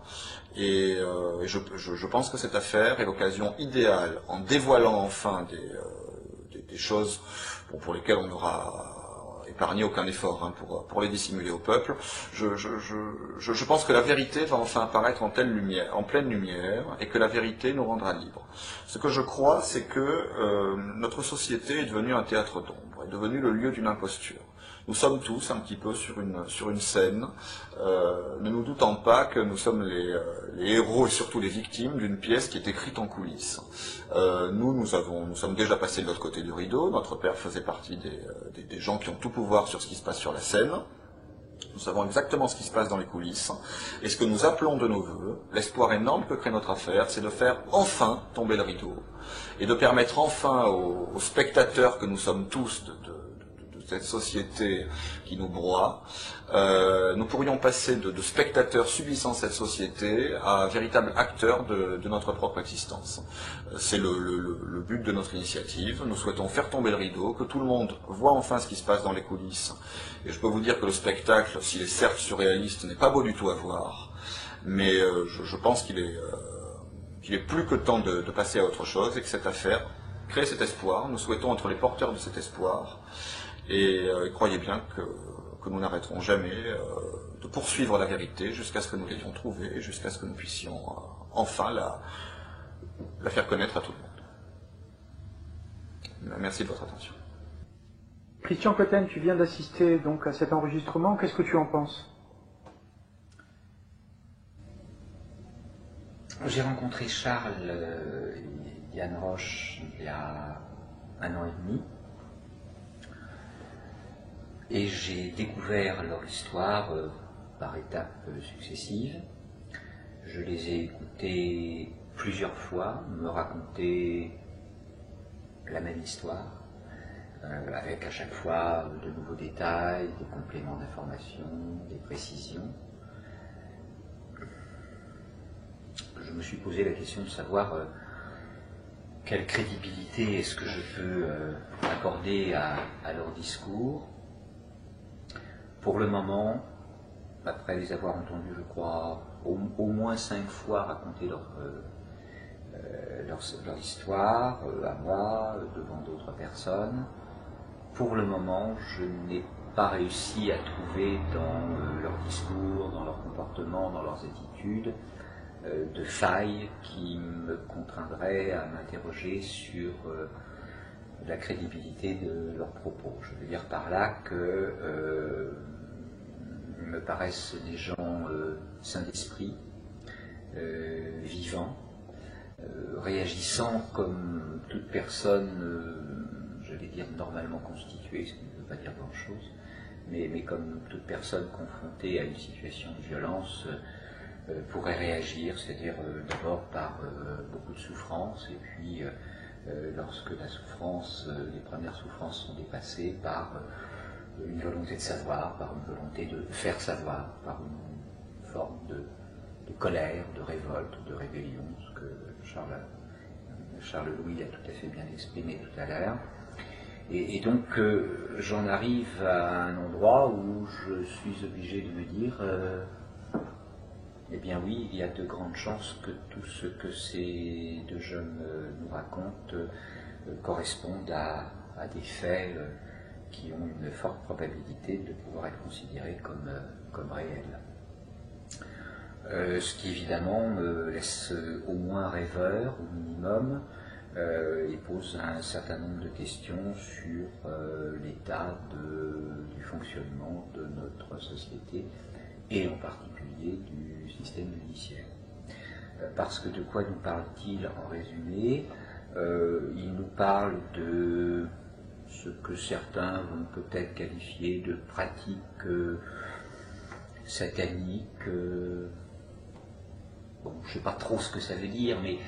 et je pense que cette affaire est l'occasion idéale, en dévoilant enfin des choses pour lesquelles on n'aura épargné aucun effort pour les dissimuler au peuple. Je pense que la vérité va enfin apparaître en pleine lumière, et que la vérité nous rendra libres. Ce que je crois, c'est que notre société est devenue un théâtre d'ombre, est devenue le lieu d'une imposture. Nous sommes tous un petit peu sur une scène, ne nous doutant pas que nous sommes les héros et surtout les victimes d'une pièce qui est écrite en coulisses. Nous sommes déjà passés de l'autre côté du rideau. Notre père faisait partie des gens qui ont tout pouvoir sur ce qui se passe sur la scène. Nous savons exactement ce qui se passe dans les coulisses. Et ce que nous appelons de nos voeux, l'espoir énorme que crée notre affaire, c'est de faire enfin tomber le rideau et de permettre enfin aux spectateurs que nous sommes tous de cette société qui nous broie, nous pourrions passer de spectateurs subissant cette société à véritables acteurs de notre propre existence. C'est le but de notre initiative. Nous souhaitons faire tomber le rideau, que tout le monde voit enfin ce qui se passe dans les coulisses. Et je peux vous dire que le spectacle, s'il est certes surréaliste, n'est pas beau du tout à voir, mais je pense qu'il est plus que temps de passer à autre chose, et que cette affaire crée cet espoir. Nous souhaitons être les porteurs de cet espoir. Et croyez bien que nous n'arrêterons jamais de poursuivre la vérité jusqu'à ce que nous l'ayons trouvée, jusqu'à ce que nous puissions enfin la faire connaître à tout le monde. Merci de votre attention. Christian Cotten, tu viens d'assister donc à cet enregistrement. Qu'est-ce que tu en penses? J'ai rencontré Charles Yann Roche il y a 1 an et demi. Et j'ai découvert leur histoire par étapes successives. Je les ai écoutés plusieurs fois, me raconter la même histoire, avec à chaque fois de nouveaux détails, des compléments d'information, des précisions. Je me suis posé la question de savoir quelle crédibilité est-ce que je peux accorder à leur discours. Pour le moment, après les avoir entendus, je crois, au moins 5 fois raconté leur histoire à moi, devant d'autres personnes. Pour le moment, je n'ai pas réussi à trouver dans leur discours, dans leur comportement, dans leurs attitudes, de failles qui me contraindraient à m'interroger sur la crédibilité de leurs propos. Je veux dire par là que me paraissent des gens sains d'esprit, vivants, réagissant comme toute personne, j'allais dire normalement constituée, ce qui ne veut pas dire grand-chose, mais comme toute personne confrontée à une situation de violence pourrait réagir, c'est-à-dire d'abord par beaucoup de souffrance, et puis lorsque la souffrance, les premières souffrances sont dépassées, par une volonté de savoir, par une volonté de faire savoir, par une forme de colère, de révolte, de rébellion, ce que Charles Louis a tout à fait bien exprimé tout à l'heure. Et donc j'en arrive à un endroit où je suis obligé de me dire eh bien oui, il y a de grandes chances que tout ce que ces deux jeunes nous racontent correspondent à des faits qui ont une forte probabilité de pouvoir être considérés comme réels. Ce qui évidemment me laisse au moins rêveur, au minimum, et pose un certain nombre de questions sur l'état du fonctionnement de notre société, et en particulier du système judiciaire. Parce que de quoi nous parle-t-il en résumé? Il nous parle de ce que certains vont peut-être qualifier de pratiques sataniques. Bon, je ne sais pas trop ce que ça veut dire, mais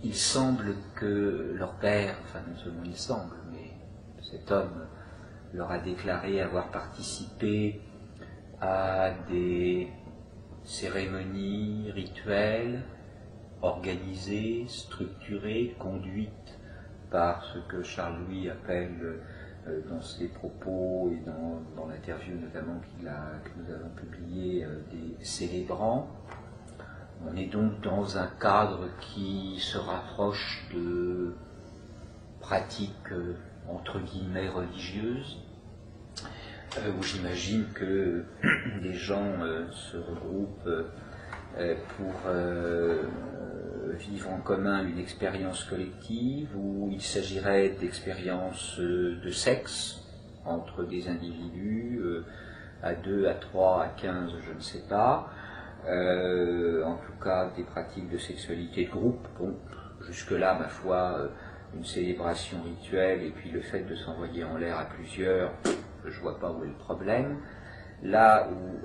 il semble que leur père, enfin non seulement il semble, mais cet homme leur a déclaré avoir participé à des cérémonies rituelles organisées, structurées, conduites par ce que Charles Louis appelle dans ses propos et dans l'interview notamment que nous avons publié, des célébrants. On est donc dans un cadre qui se rapproche de pratiques entre guillemets religieuses, où j'imagine que les gens se regroupent pour vivre en commun une expérience collective, où il s'agirait d'expériences de sexe entre des individus, à 2, à 3, à 15, je ne sais pas. En tout cas des pratiques de sexualité de groupe. Bon, jusque-là, ma foi, une célébration rituelle et puis le fait de s'envoyer en l'air à plusieurs, je vois pas où est le problème. Là où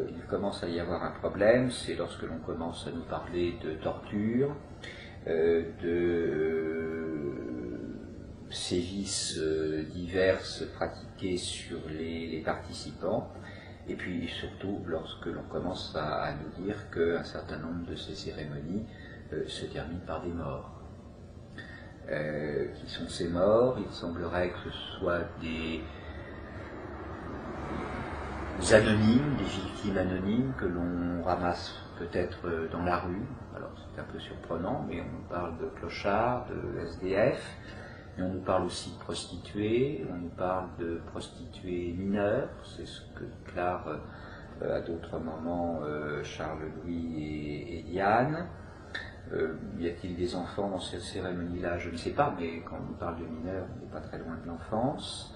il commence à y avoir un problème, c'est lorsque l'on commence à nous parler de torture, de sévices diverses pratiqués sur les participants. Et puis surtout lorsque l'on commence à nous dire qu'un certain nombre de ces cérémonies se terminent par des morts. Qui sont ces morts? Il semblerait que ce soit des anonymes, des victimes anonymes que l'on ramasse peut-être dans la rue. Alors c'est un peu surprenant, mais on nous parle de clochards, de SDF, mais on nous parle aussi de prostituées, on nous parle de prostituées mineures, c'est ce que déclarent à d'autres moments Charles Louis et Diane. Y a-t-il des enfants dans cette cérémonie-là? Je ne sais pas, mais quand on nous parle de mineurs, on n'est pas très loin de l'enfance.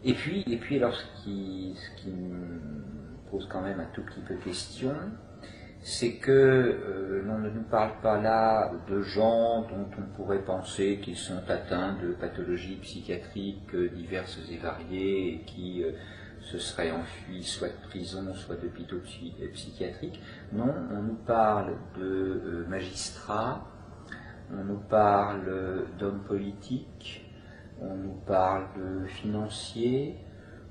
Et puis alors ce qui me pose quand même un tout petit peu question, c'est que l'on ne nous parle pas là de gens dont on pourrait penser qu'ils sont atteints de pathologies psychiatriques diverses et variées et qui se seraient enfuis soit de prison, soit d'hôpitaux psychiatriques. Non, on nous parle de magistrats, on nous parle d'hommes politiques, on nous parle de financiers,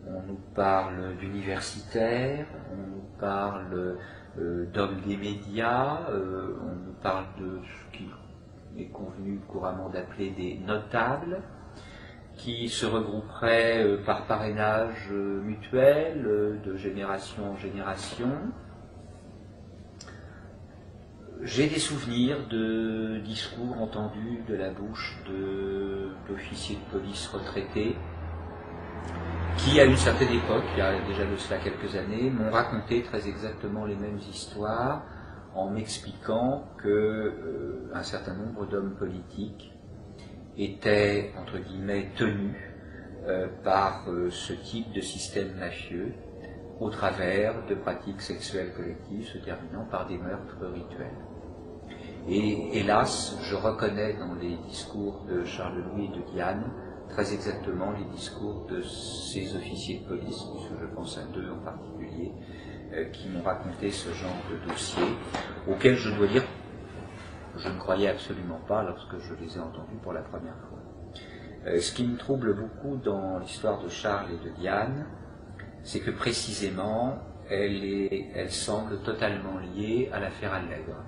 on nous parle d'universitaires, on nous parle d'hommes des médias, on nous parle de ce qui est convenu couramment d'appeler des notables, qui se regrouperaient par parrainage mutuel de génération en génération. j'ai des souvenirs de discours entendus de la bouche d'officiers de police retraités qui, à une certaine époque, il y a déjà de cela quelques années, m'ont raconté très exactement les mêmes histoires en m'expliquant qu'un certain nombre d'hommes politiques étaient, entre guillemets, tenus par ce type de système mafieux au travers de pratiques sexuelles collectives se terminant par des meurtres rituels. Et hélas, je reconnais dans les discours de Charles-Louis et de Diane très exactement les discours de ces officiers de police, puisque je pense à deux en particulier, qui m'ont raconté ce genre de dossier, auquel je dois dire je ne croyais absolument pas lorsque je les ai entendus pour la première fois. Ce qui me trouble beaucoup dans l'histoire de Charles et de Diane, c'est que précisément, elle semble totalement liée à l'affaire Allègre,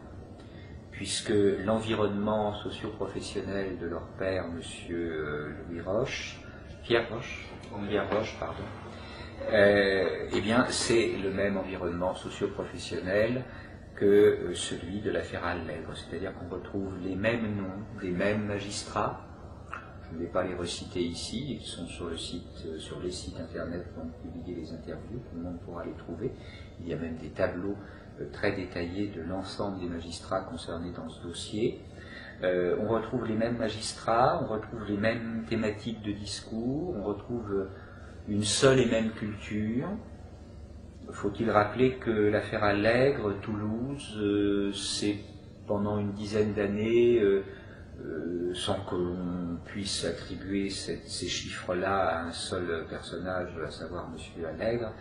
puisque l'environnement socio-professionnel de leur père, M. Pierre Roche, pardon, eh bien, c'est le même environnement socio-professionnel que celui de l'affaire Allègre, c'est-à-dire qu'on retrouve les mêmes noms des mêmes magistrats. Je ne vais pas les reciter ici, ils sont sur les sites internet où on publie les interviews, tout le monde pourra les trouver. Il y a même des tableaux très détaillés de l'ensemble des magistrats concernés dans ce dossier. On retrouve les mêmes magistrats, on retrouve les mêmes thématiques de discours, on retrouve une seule et même culture. Faut-il rappeler que l'affaire Allègre, Toulouse, c'est pendant une dizaine d'années, sans que l'on puisse attribuer ces chiffres-là à un seul personnage, à savoir M. Allègre,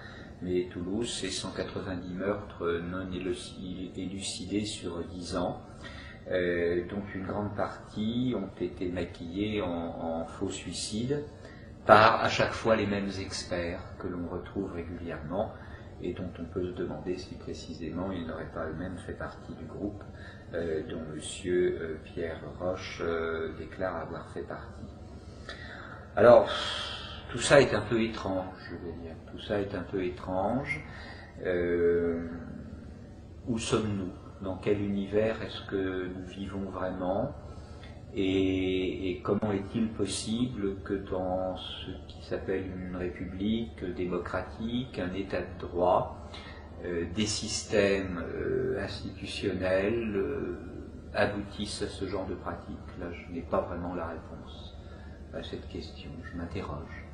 mais Toulouse, c'est 190 meurtres non élucidés sur 10 ans, dont une grande partie ont été maquillés en faux suicides par à chaque fois les mêmes experts que l'on retrouve régulièrement et dont on peut se demander si précisément ils n'auraient pas eux-mêmes fait partie du groupe dont M. Pierre Roche déclare avoir fait partie. Alors, tout ça est un peu étrange, je veux dire. Tout ça est un peu étrange. Où sommes-nous? Dans quel univers est-ce que nous vivons vraiment? Et comment est-il possible que dans ce qui s'appelle une république démocratique, un état de droit, des systèmes institutionnels aboutissent à ce genre de pratiques? Là, je n'ai pas vraiment la réponse à cette question, je m'interroge.